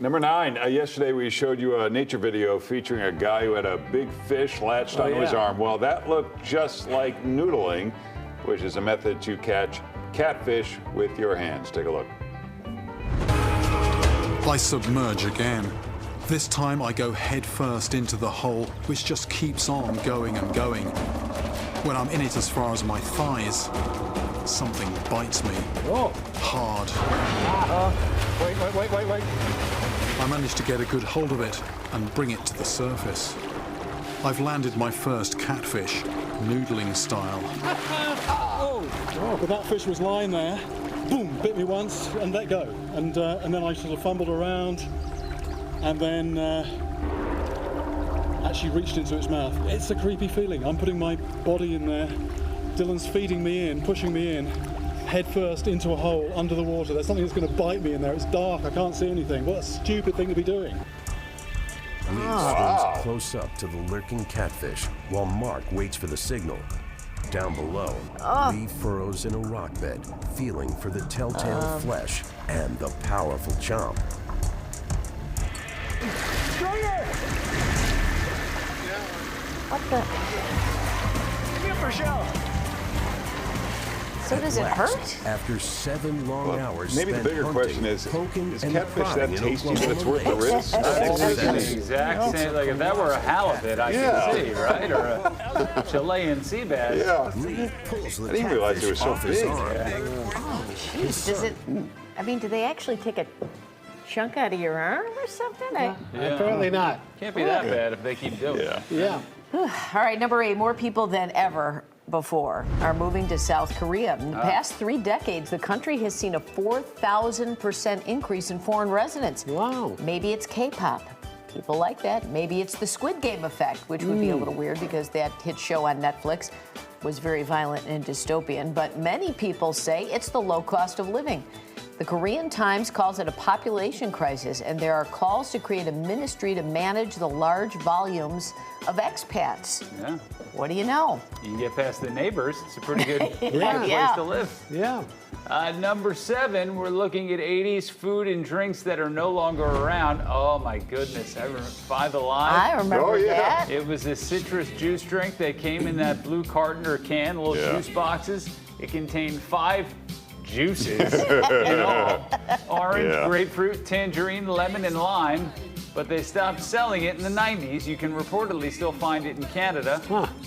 Number 9, yesterday we showed you a nature video featuring a guy who had a big fish latched onto his arm. Well, that looked just like noodling, which is a method to catch catfish with your hands. Take a look. I submerge again. This time I go head first into the hole, which just keeps on going and going. When I'm in it as far as my thighs, something bites me. Hard. Wait. I manage to get a good hold of it and bring it to the surface. I've landed my first catfish, noodling style. But that fish was lying there. Boom, bit me once and let go. And then I sort of fumbled around and then actually reached into its mouth. It's a creepy feeling. I'm putting my body in there. Dylan's feeding me in, pushing me in, head first into a hole under the water. There's something that's going to bite me in there. It's dark. I can't see anything. What a stupid thing to be doing. Lee swims close up to the lurking catfish while Mark waits for the signal. Down below, Lee furrows in a rock bed, feeling for the telltale flesh and the powerful chomp. What the? Give me a for show. So does it hurt? After 7 long hours Maybe the spent bigger hunting, question is poking, and catfish that prodding in tasty that it's worth the Oklahoma risk? It's the exact same. Like if that were a halibut, I could see, right? Or a Chilean sea bass. Lee pulls the I didn't realize it was so off his big. arm. Oh, jeez. Does it? I mean, do they actually take a chunk out of your arm or something? Apparently not. Can't be that bad if they keep doing it. Yeah. All right, number 8. More people than ever before are moving to South Korea. In the past 3 decades, the country has seen a 4,000% increase in foreign residents. Wow. Maybe it's K-pop. People like that. Maybe it's the Squid Game effect, which would be a little weird because that hit show on Netflix was very violent and dystopian. But many people say it's the low cost of living. The Korean Times calls it a population crisis, and there are calls to create a ministry to manage the large volumes of expats. Yeah. What do you know? You can get past the neighbors. It's a pretty good, good Yeah. place to live. Yeah. Number 7, we're looking at 80s food and drinks that are no longer around. Oh my goodness, I remember Five Alive. I remember that. It was a citrus juice drink that came in that blue carton or can, little juice boxes. It contained 5 juices in all. Orange, grapefruit, tangerine, lemon, and lime. But they stopped selling it in the 90s. You can reportedly still find it in Canada.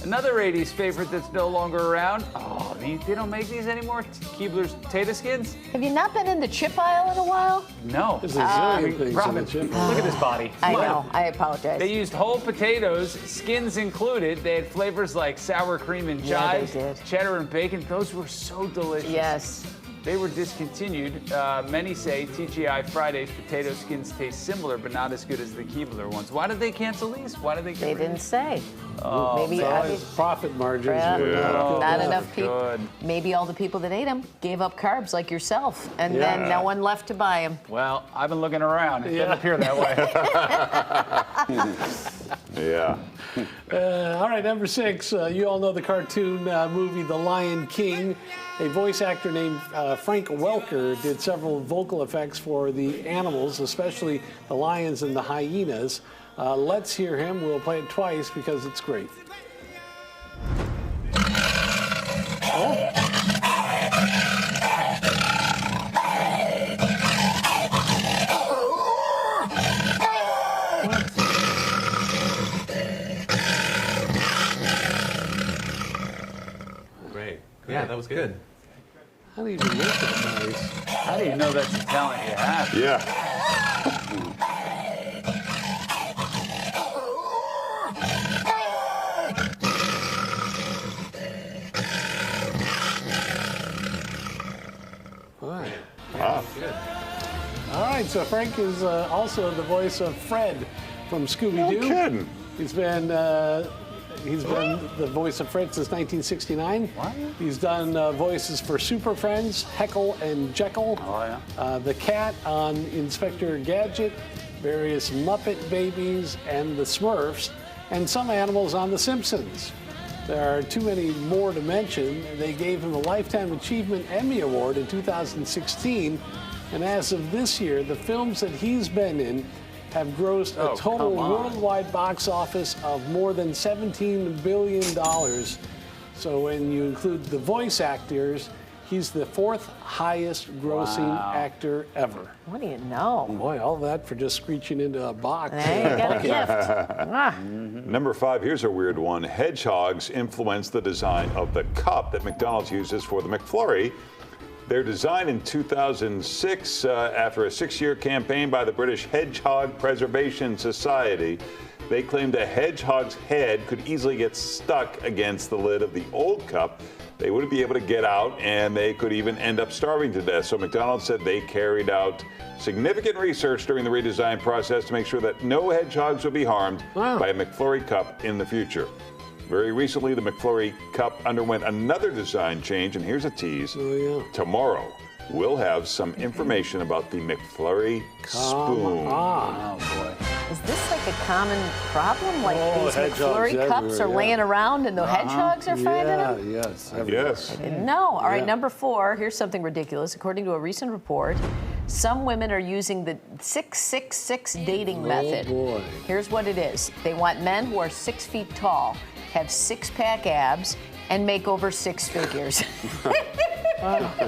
Another 80s favorite that's no longer around. Oh, they don't make these anymore? Keebler's Potato Skins? Have you not been in the chip aisle in a while? No. There's a zillion things in Robin, the chip. look at this body. I know. I apologize. They used whole potatoes, skins included. They had flavors like sour cream and Yeah, they chives, did. cheddar and bacon. Those were so delicious. Yes. They were discontinued. Many say TGI Fridays potato skins taste similar, but not as good as the Keebler ones. Why did they cancel these? Why did they? They didn't say. Maybe Profit margins. not enough people. Good. Maybe all the people that ate them gave up carbs like yourself, and then no one left to buy them. Well, I've been looking around. It doesn't appear that way. All right, number 6. You all know the cartoon movie The Lion King. A voice actor named Frank Welker did several vocal effects for the animals, especially the lions and the hyenas. Let's hear him. We'll play it twice because it's great. Great. Yeah, that was good. How do you even make that noise? How do you know that's a talent you have? All right. Wow. Good. All right, so Frank is also the voice of Fred from Scooby-Doo. No kidding. He's been the voice of Fred since 1969. What? He's done voices for Super Friends, Heckle and Jekyll, the cat on Inspector Gadget, various Muppet Babies, and the Smurfs, and some animals on The Simpsons. There are too many more to mention. They gave him a Lifetime Achievement Emmy Award in 2016 And as of this year, the films that he's been in have grossed a total worldwide box office of more than $17 billion. So when you include the voice actors, he's the 4th highest grossing actor ever. What do you know? Boy, all that for just screeching into a box. Hey, you got a gift. Number 5, here's a weird one. Hedgehogs influenced the design of the cup that McDonald's uses for the McFlurry. They're designed in 2006 after a 6-year campaign by the British Hedgehog Preservation Society. They claimed a hedgehog's head could easily get stuck against the lid of the old cup. They wouldn't be able to get out, and they could even end up starving to death. So McDonald's said they carried out significant research during the redesign process to make sure that no hedgehogs would be harmed by a McFlurry cup in the future. Very recently, the McFlurry cup underwent another design change, and here's a tease. Tomorrow, we'll have some information about the McFlurry spoon. Oh, boy. Is this like a common problem? Like these hedgehogs McFlurry cups are everywhere, laying around and the hedgehogs are finding them? Yes. Yes. No. All right, number 4, here's something ridiculous. According to a recent report, some women are using the 666 dating method. Boy. Here's what it is. They want men who are 6 feet tall, have 6-pack abs, and make over 6 figures.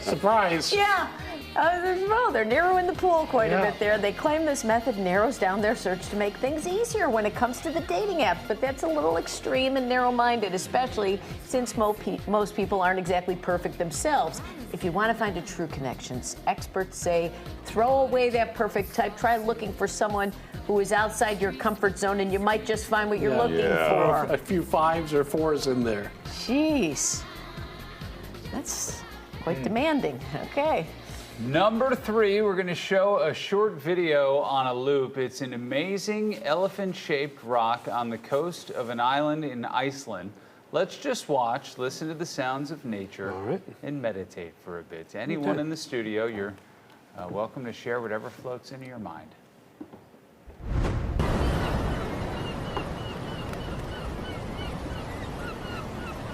Surprise. Yeah. Well, they're narrowing the pool quite a bit there. They claim this method narrows down their search to make things easier when it comes to the dating apps, but that's a little extreme and narrow-minded, especially since most people aren't exactly perfect themselves. If you want to find a true connection, experts say throw away that perfect type. Try looking for someone who is outside your comfort zone, and you might just find what you're looking for. A few 5s or 4s in there. Jeez. That's quite demanding. Okay. Number 3, we're going to show a short video on a loop. It's an amazing elephant-shaped rock on the coast of an island in Iceland. Let's just watch, listen to the sounds of nature, and meditate for a bit. Anyone in the studio, you're welcome to share whatever floats into your mind.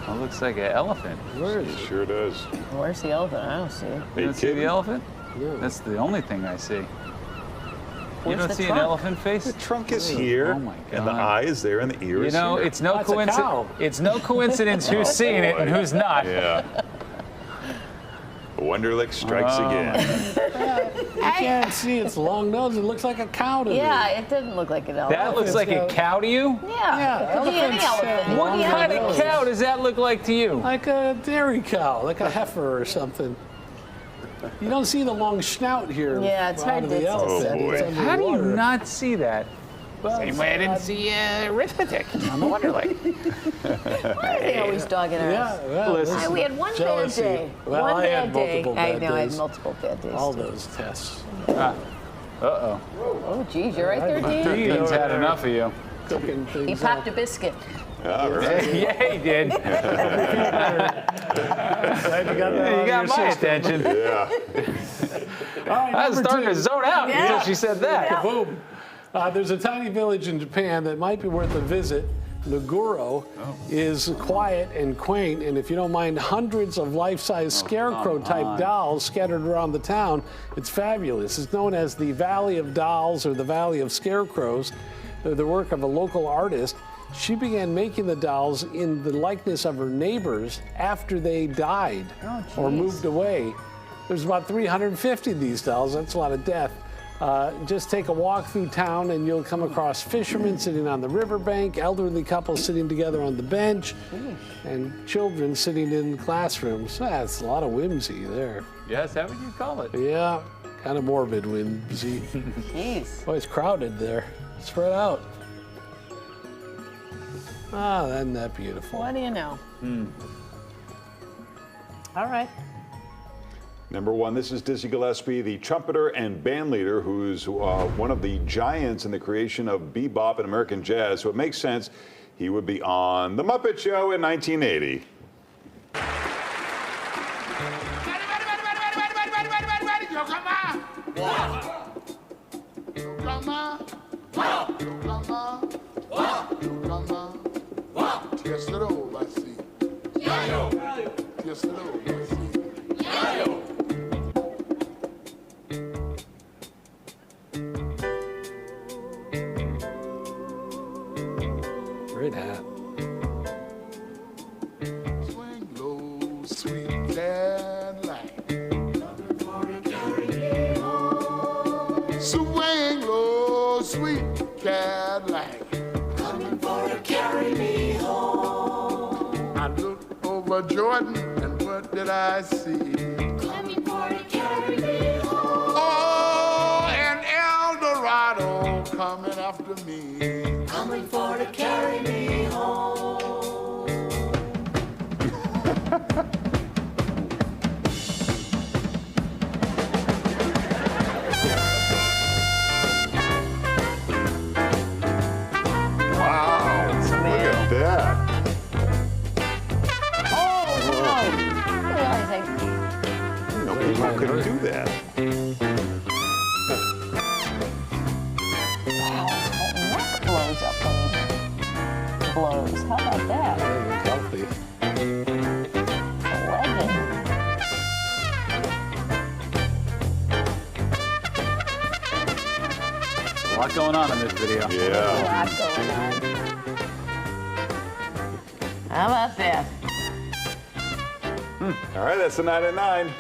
Well, looks like an elephant. Where is It sure does. Where's the elephant? I don't see it. You don't see the elephant? That's the only thing I see. You Where's don't the see trunk? an elephant face? The trunk is here, Oh my and the God. eye is there, and the ear You is know, here. it's no That's a coincidence. cow. It's no coincidence who's seeing it and who's not. Yeah. Wonderlic strikes again. You can't see its long nose. It looks like a cow to me. Yeah, it doesn't look like an elephant. That looks like a cow to you? Yeah, it could be any elephants, elephant. What long kind of nose. cow does that look like to you? Like a dairy cow, like a heifer or something. You don't see the long snout here. Yeah, it's out hard of to the see. elephant. Oh, boy. It's How do you underwater. not see that? Well, Same way I didn't see arithmetic on the Wonderlic. Why are they always dogging us? Yeah, well, Listen. We had one Jealousy. bad day. Well, one I bad had day. multiple I bad know, I had days. multiple bad days. all too. those tests. Uh-oh. Oh, geez, you're right there, Dean. Dean's had enough of you. Cooking things He popped a biscuit. All right. Yeah, he did. You got my attention. Yeah. I was starting to zone out until she said that. Boom. There's a tiny village in Japan that might be worth a visit. Naguro is quiet and quaint, and if you don't mind hundreds of life-size scarecrow-type dolls scattered around the town, it's fabulous. It's known as the Valley of Dolls or the Valley of Scarecrows. They're the work of a local artist. She began making the dolls in the likeness of her neighbors after they died or moved away. There's about 350 of these dolls. That's a lot of death. Just take a walk through town and you'll come across fishermen sitting on the riverbank, elderly couples sitting together on the bench, and children sitting in classrooms. That's a lot of whimsy there. Yeah, is that what you call it? Yeah, kind of morbid whimsy. Jeez. Boy, it's crowded there. Spread out. Ah, isn't that beautiful? What do you know? All right. Number 1, this is Dizzy Gillespie, the trumpeter and band leader who's one of the giants in the creation of bebop and American jazz. So it makes sense he would be on The Muppet Show in 1980. Great hat. Swing low, sweet Cadillac. Swing low, sweet Cadillac. Coming for to carry me home. I looked over Jordan and what did I see? Coming for to carry me home. Oh, an Eldorado coming after me. Coming for to carry me home. Wow, look at that. Oh, wow. I didn't realize No, people couldn't do that. wow, his whole neck blows up when he blows. How about that? Healthy. A legend. A lot going on in this video. A Yeah. lot going on. How about that? All right, that's the 9 at 9.